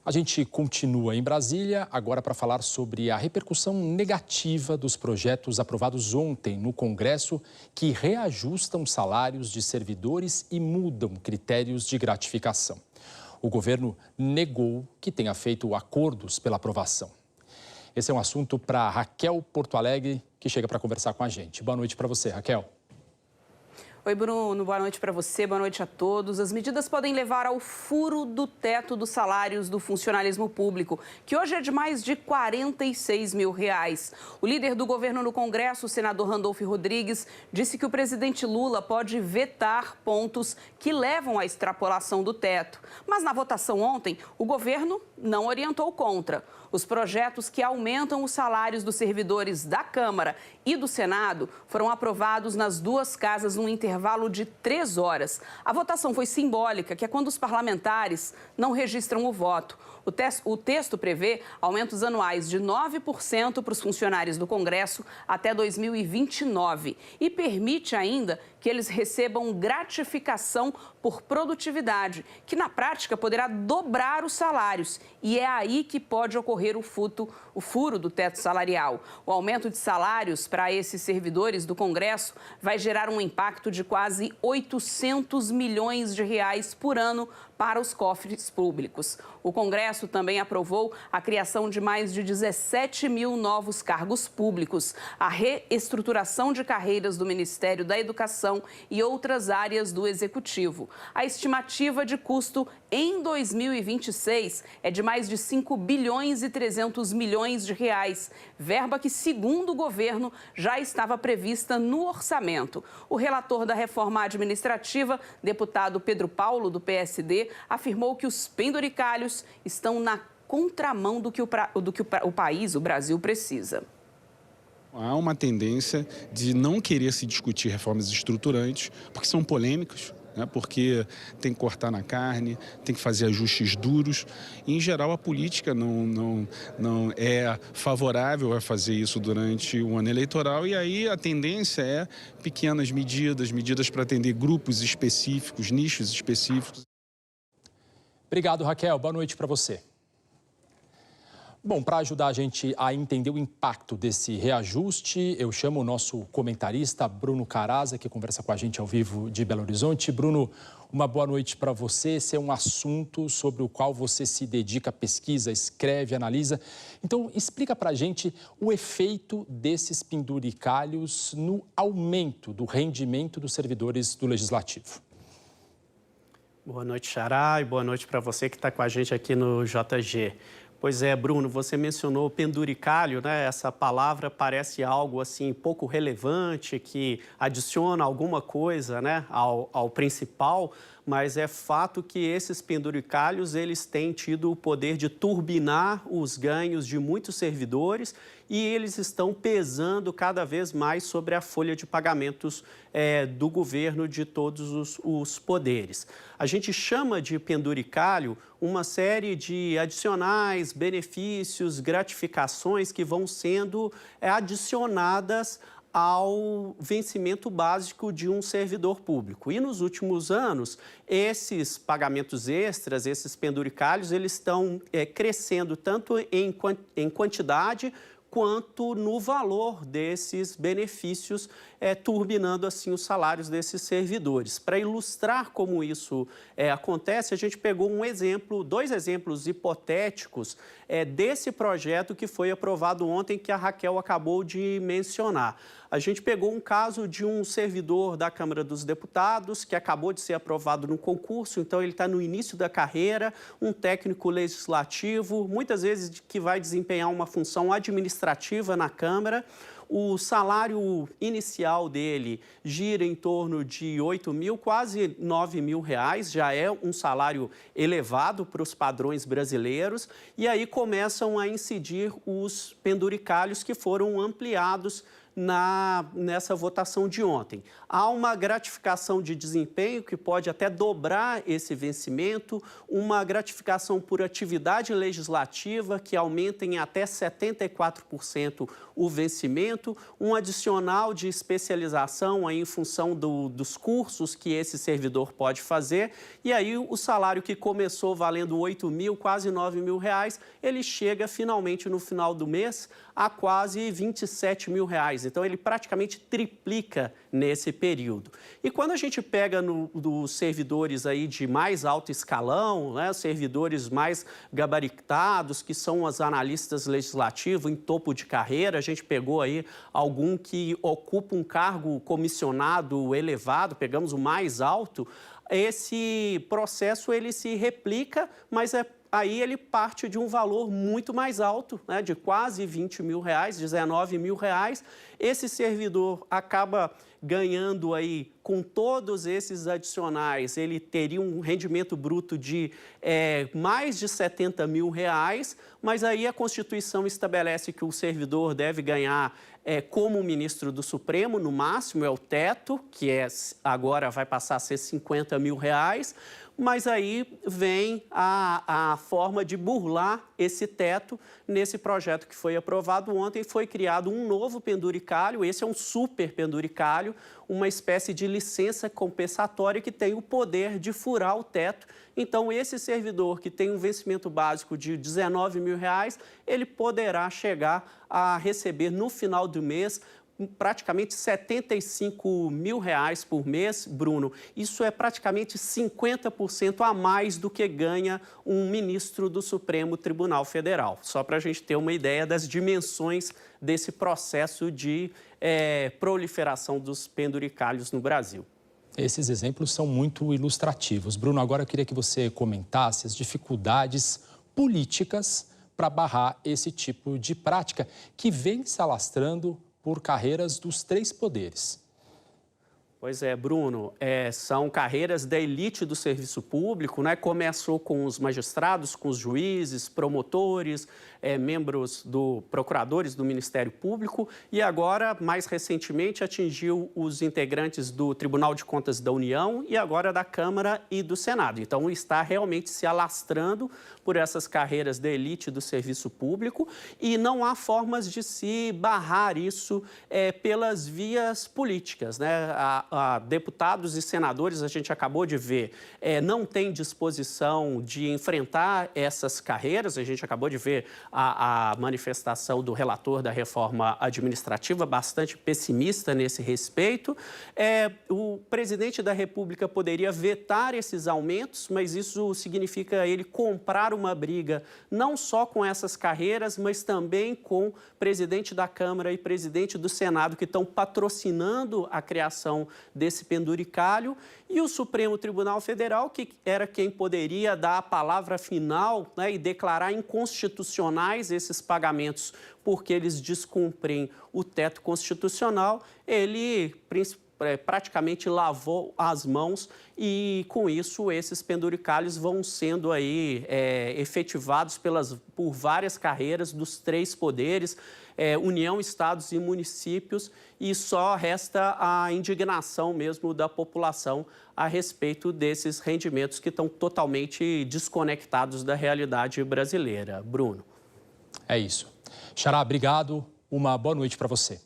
A gente continua em Brasília, agora para falar sobre a repercussão negativa dos projetos aprovados ontem no Congresso que reajustam salários de servidores e mudam critérios de gratificação. O governo negou que tenha feito acordos pela aprovação. Esse é um assunto para Raquel Porto Alegre, que chega para conversar com a gente. Boa noite para você, Raquel. Oi, Bruno. Boa noite para você, boa noite a todos. As medidas podem levar ao furo do teto dos salários do funcionalismo público, que hoje é de mais de R$46 mil. O líder do governo no Congresso, o senador Randolfo Rodrigues, disse que o presidente Lula pode vetar pontos que levam à extrapolação do teto. Mas na votação ontem, o governo não orientou contra. Os projetos que aumentam os salários dos servidores da Câmara e do Senado foram aprovados nas duas casas num intervalo de 3 horas. A votação foi simbólica, que é quando os parlamentares não registram o voto. O texto prevê aumentos anuais de 9% para os funcionários do Congresso até 2029 e permite ainda que eles recebam gratificação por produtividade, que na prática poderá dobrar os salários. E é aí que pode ocorrer o furo do teto salarial. O aumento de salários para esses servidores do Congresso vai gerar um impacto de quase R$800 milhões por ano para os cofres públicos. O Congresso também aprovou a criação de mais de 17 mil novos cargos públicos, a reestruturação de carreiras do Ministério da Educação e outras áreas do Executivo. A estimativa de custo em 2026 é de mais de R$5 bilhões e 300 milhões, verba que, segundo o governo, já estava prevista no orçamento. O relator da reforma administrativa, deputado Pedro Paulo, do PSD, afirmou que os penduricalhos estão na contramão do que o país, o Brasil, precisa. Há uma tendência de não querer se discutir reformas estruturantes, porque são polêmicas, né? Porque tem que cortar na carne, tem que fazer ajustes duros. E, em geral, a política não é favorável a fazer isso durante o ano eleitoral. E aí a tendência é pequenas medidas para atender grupos específicos, nichos específicos. Obrigado, Raquel. Boa noite para você. Bom, para ajudar a gente a entender o impacto desse reajuste, eu chamo o nosso comentarista Bruno Caraza, que conversa com a gente ao vivo de Belo Horizonte. Bruno, uma boa noite para você. Esse é um assunto sobre o qual você se dedica, pesquisa, escreve, analisa. Então, explica para a gente o efeito desses penduricalhos no aumento do rendimento dos servidores do Legislativo. Boa noite, Xará, e boa noite para você que está com a gente aqui no JG. Pois é, Bruno, você mencionou penduricalho, né? Essa palavra parece algo assim pouco relevante, que adiciona alguma coisa, né, ao principal, mas é fato que esses penduricalhos eles têm tido o poder de turbinar os ganhos de muitos servidores e eles estão pesando cada vez mais sobre a folha de pagamentos do governo de todos os poderes. A gente chama de penduricalho uma série de adicionais, benefícios, gratificações que vão sendo adicionadas ao vencimento básico de um servidor público. E nos últimos anos, esses pagamentos extras, esses penduricalhos, eles estão crescendo tanto em quantidade quanto no valor desses benefícios, turbinando assim os salários desses servidores. Para ilustrar como isso acontece, a gente pegou dois exemplos hipotéticos desse projeto que foi aprovado ontem, que a Raquel acabou de mencionar. A gente pegou um caso de um servidor da Câmara dos Deputados que acabou de ser aprovado no concurso, então ele está no início da carreira, um técnico legislativo, muitas vezes que vai desempenhar uma função administrativa na Câmara. O salário inicial dele gira em torno de 8 mil, quase 9 mil reais, já é um salário elevado para os padrões brasileiros, e aí começam a incidir os penduricalhos que foram ampliados nessa votação de ontem. Há uma gratificação de desempenho que pode até dobrar esse vencimento, uma gratificação por atividade legislativa que aumenta em até 74% o vencimento, um adicional de especialização aí em função dos cursos que esse servidor pode fazer, e aí o salário que começou valendo 8 mil, quase 9 mil reais, ele chega finalmente no final do mês a quase 27 mil reais. Então, ele praticamente triplica nesse período. E quando a gente pega dos servidores aí de mais alto escalão, né, servidores mais gabaritados, que são os analistas legislativos em topo de carreira, a gente pegou aí algum que ocupa um cargo comissionado elevado, pegamos o mais alto, esse processo ele se replica, mas aí ele parte de um valor muito mais alto, né, de quase 20 mil reais, 19 mil reais. Esse servidor acaba ganhando aí, com todos esses adicionais, ele teria um rendimento bruto de mais de 70 mil reais, mas aí a Constituição estabelece que o servidor deve ganhar como ministro do Supremo, no máximo é o teto, que agora vai passar a ser 50 mil reais, mas aí vem a forma de burlar esse teto nesse projeto que foi aprovado ontem. Foi criado um novo penduricalho, esse é um super penduricalho, uma espécie de licença compensatória que tem o poder de furar o teto. Então, esse servidor que tem um vencimento básico de 19 mil reais, ele poderá chegar a receber no final do mês praticamente 75 mil reais por mês, Bruno. Isso é praticamente 50% a mais do que ganha um ministro do Supremo Tribunal Federal. Só para a gente ter uma ideia das dimensões desse processo de proliferação dos penduricalhos no Brasil. Esses exemplos são muito ilustrativos. Bruno, agora eu queria que você comentasse as dificuldades políticas para barrar esse tipo de prática que vem se alastrando por carreiras dos três poderes. Pois é, Bruno, são carreiras da elite do serviço público, né? Começou com os magistrados, com os juízes, promotores, procuradores do Ministério Público e agora, mais recentemente, atingiu os integrantes do Tribunal de Contas da União e agora da Câmara e do Senado. Então, está realmente se alastrando por essas carreiras da elite do serviço público e não há formas de se barrar isso pelas vias políticas, né? Deputados e senadores, a gente acabou de ver, não têm disposição de enfrentar essas carreiras. A gente acabou de ver a manifestação do relator da reforma administrativa, bastante pessimista nesse respeito. O presidente da República poderia vetar esses aumentos, mas isso significa ele comprar uma briga não só com essas carreiras, mas também com o presidente da Câmara e presidente do Senado, que estão patrocinando a criação desse penduricalho, e o Supremo Tribunal Federal, que era quem poderia dar a palavra final, né, e declarar inconstitucionais esses pagamentos porque eles descumprem o teto constitucional, ele praticamente lavou as mãos e, com isso, esses penduricalhos vão sendo aí efetivados por várias carreiras dos três poderes, União, estados e municípios, e só resta a indignação mesmo da população a respeito desses rendimentos que estão totalmente desconectados da realidade brasileira. Bruno. É isso. Xará, obrigado. Uma boa noite para você.